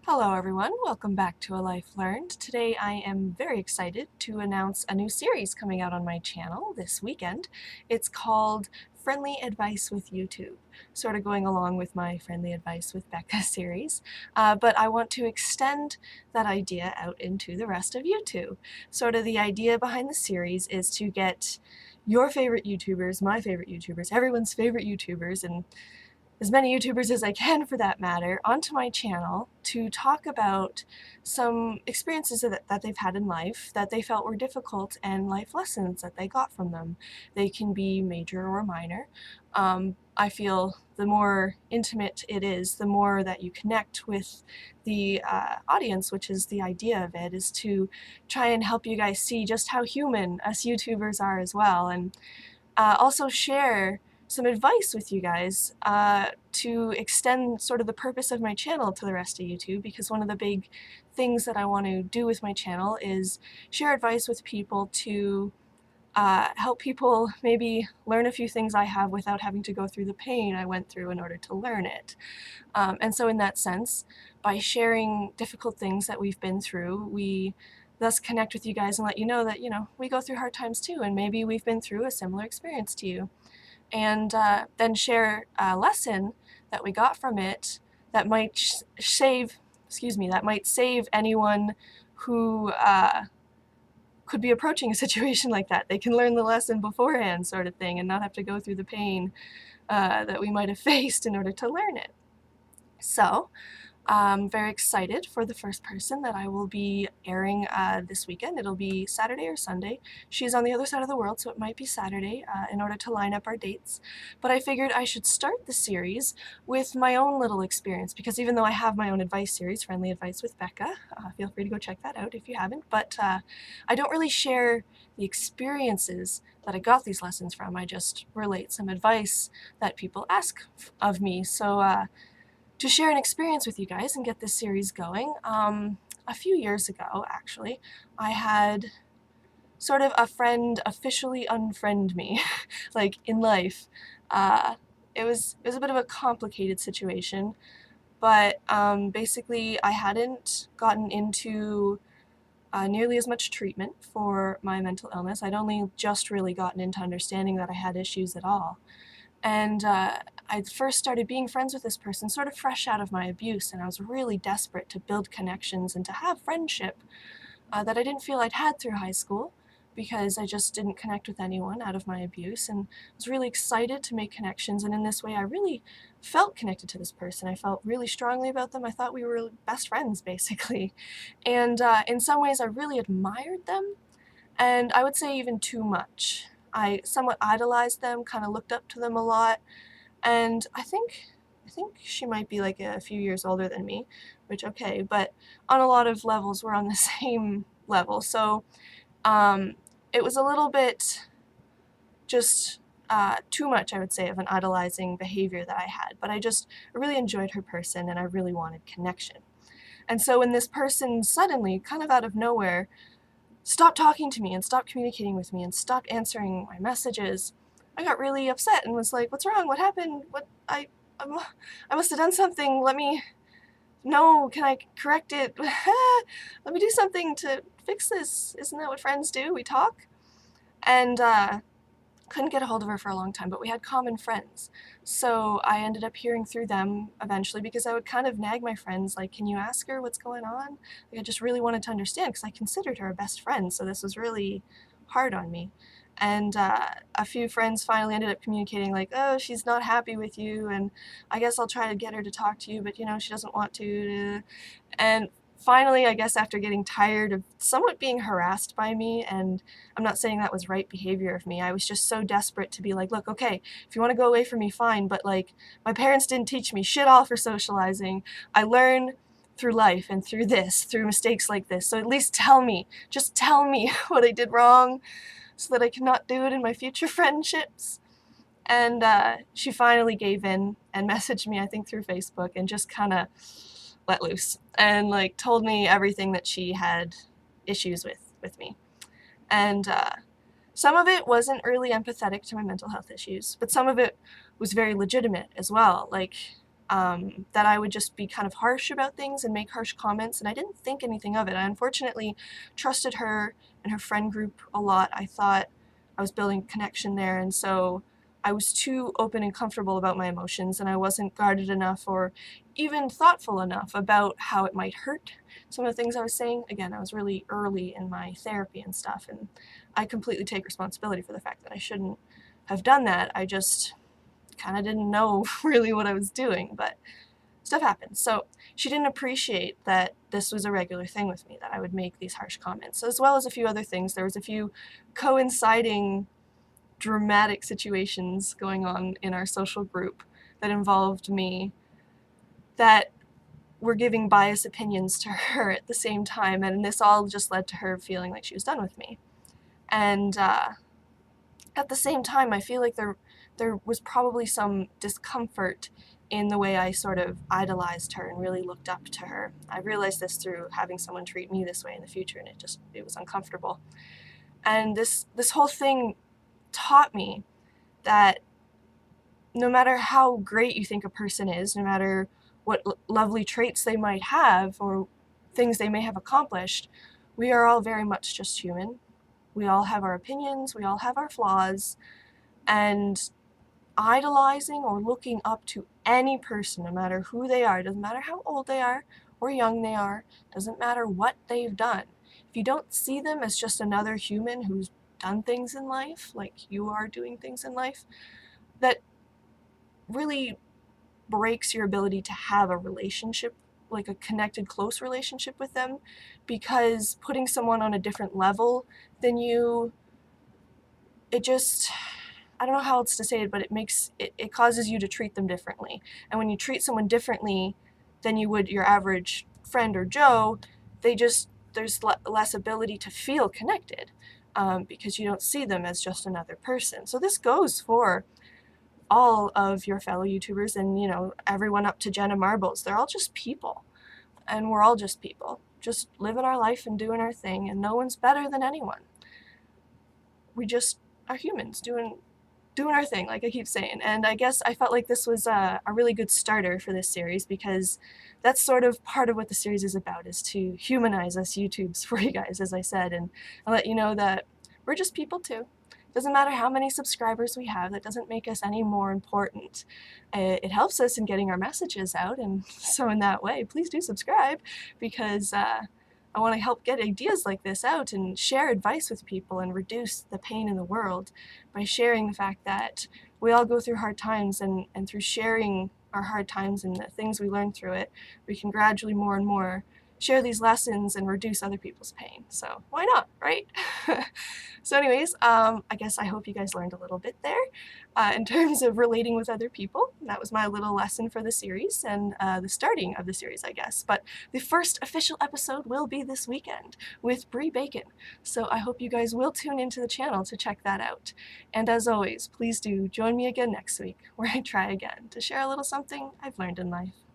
Hello everyone, welcome back to A Life Learned. Today I am very excited to announce a new series coming out on my channel this weekend. It's called Friendly Advice with YouTube, sort of going along with my Friendly Advice with Becca series, but I want to extend that idea out into the rest of YouTube. Sort of the idea behind the series is to get your favorite YouTubers, my favorite YouTubers, everyone's favorite YouTubers, and as many YouTubers as I can for that matter, onto my channel to talk about some experiences that they've had in life that they felt were difficult and life lessons that they got from them. They can be major or minor. I feel the more intimate it is, the more that you connect with the audience, which is the idea of it, is to try and help you guys see just how human us YouTubers are as well, and also share some advice with you guys to extend sort of the purpose of my channel to the rest of YouTube, because one of the big things that I want to do with my channel is share advice with people to help people maybe learn a few things I have without having to go through the pain I went through in order to learn it. And so in that sense, by sharing difficult things that we've been through, we thus connect with you guys and let you know that, we go through hard times too, and maybe we've been through a similar experience to you. And then share a lesson that we got from it that might save anyone who could be approaching a situation like that. They can learn the lesson beforehand, sort of thing, and not have to go through the pain that we might have faced in order to learn it. So, I'm very excited for the first person that I will be airing this weekend. It'll be Saturday or Sunday. She's on the other side of the world, so it might be Saturday in order to line up our dates. But I figured I should start the series with my own little experience, because even though I have my own advice series, Friendly Advice with Becca, feel free to go check that out if you haven't, but I don't really share the experiences that I got these lessons from. I just relate some advice that people ask of me. So to share an experience with you guys and get this series going, a few years ago, actually, I had sort of a friend officially unfriend me, like in life. It was a bit of a complicated situation, but basically I hadn't gotten into nearly as much treatment for my mental illness. I'd only just really gotten into understanding that I had issues at all. And I first started being friends with this person sort of fresh out of my abuse, and I was really desperate to build connections and to have friendship that I didn't feel I'd had through high school, because I just didn't connect with anyone out of my abuse, and was really excited to make connections, and in this way I really felt connected to this person. I felt really strongly about them. I thought we were best friends, basically. And in some ways I really admired them, and I would say even too much. I somewhat idolized them, kind of looked up to them a lot, and I think she might be like a few years older than me, which okay, but on a lot of levels we're on the same level. So it was a little bit just too much, I would say, of an idolizing behavior that I had, but I really enjoyed her person and I really wanted connection. And so when this person suddenly, kind of out of nowhere, stopped talking to me and stopped communicating with me and stopped answering my messages, I got really upset and was like, what's wrong? What happened? I must have done something. Let me know. Can I correct it? Let me do something to fix this. Isn't that what friends do? We talk. And couldn't get a hold of her for a long time, but we had common friends. So I ended up hearing through them eventually, because I would kind of nag my friends, like, can you ask her what's going on? Like, I just really wanted to understand, because I considered her a best friend, so this was really hard on me. And a few friends finally ended up communicating, like, oh, she's not happy with you, and I guess I'll try to get her to talk to you, but she doesn't want to. And finally, I guess after getting tired of somewhat being harassed by me, and I'm not saying that was right behavior of me, I was just so desperate to be like, look, okay, if you want to go away from me, fine, but like, my parents didn't teach me shit all for socializing. I learn through life and through mistakes like this, so at least just tell me what I did wrong so that I cannot do it in my future friendships. And she finally gave in and messaged me, I think through Facebook, and just kind of let loose and like told me everything that she had issues with me. And some of it wasn't really empathetic to my mental health issues, but some of it was very legitimate as well. Like, that I would just be kind of harsh about things and make harsh comments, and I didn't think anything of it. I unfortunately trusted her and her friend group a lot. I thought I was building connection there, and so I was too open and comfortable about my emotions, and I wasn't guarded enough or even thoughtful enough about how it might hurt some of the things I was saying. Again, I was really early in my therapy and stuff, and I completely take responsibility for the fact that I shouldn't have done that. I just kind of didn't know really what I was doing, but stuff happens. So she didn't appreciate that this was a regular thing with me, that I would make these harsh comments, as well as a few other things. There was a few coinciding dramatic situations going on in our social group that involved me that were giving biased opinions to her at the same time, and this all just led to her feeling like she was done with me. And at the same time, I feel like there was probably some discomfort in the way I sort of idolized her and really looked up to her. I realized this through having someone treat me this way in the future, and it was uncomfortable. And this whole thing taught me that no matter how great you think a person is, no matter what lovely traits they might have or things they may have accomplished, we are all very much just human. We all have our opinions, we all have our flaws, and idolizing or looking up to any person, no matter who they are, doesn't matter how old they are or young they are, doesn't matter what they've done. If you don't see them as just another human who's done things in life, like you are doing things in life, that really breaks your ability to have a relationship, like a connected, close relationship with them, because putting someone on a different level than you, it just, I don't know how else to say it, but it causes you to treat them differently. And when you treat someone differently than you would your average friend or Joe, there's less ability to feel connected, because you don't see them as just another person. So this goes for all of your fellow YouTubers and, everyone up to Jenna Marbles. They're all just people, and we're all just people, just living our life and doing our thing, and no one's better than anyone. We just are humans doing our thing, like I keep saying. And I guess I felt like this was a really good starter for this series, because that's sort of part of what the series is about, is to humanize us YouTubes for you guys, as I said, and let you know that we're just people too. Doesn't matter how many subscribers we have, that doesn't make us any more important. It helps us in getting our messages out, and so in that way, please do subscribe, because I want to help get ideas like this out and share advice with people and reduce the pain in the world by sharing the fact that we all go through hard times, and through sharing our hard times and the things we learn through it, we can gradually more and more share these lessons and reduce other people's pain. So why not, right? So anyways, I guess I hope you guys learned a little bit there in terms of relating with other people. That was my little lesson for the series, and the starting of the series, I guess. But the first official episode will be this weekend with Brie Bacon. So I hope you guys will tune into the channel to check that out. And as always, please do join me again next week, where I try again to share a little something I've learned in life.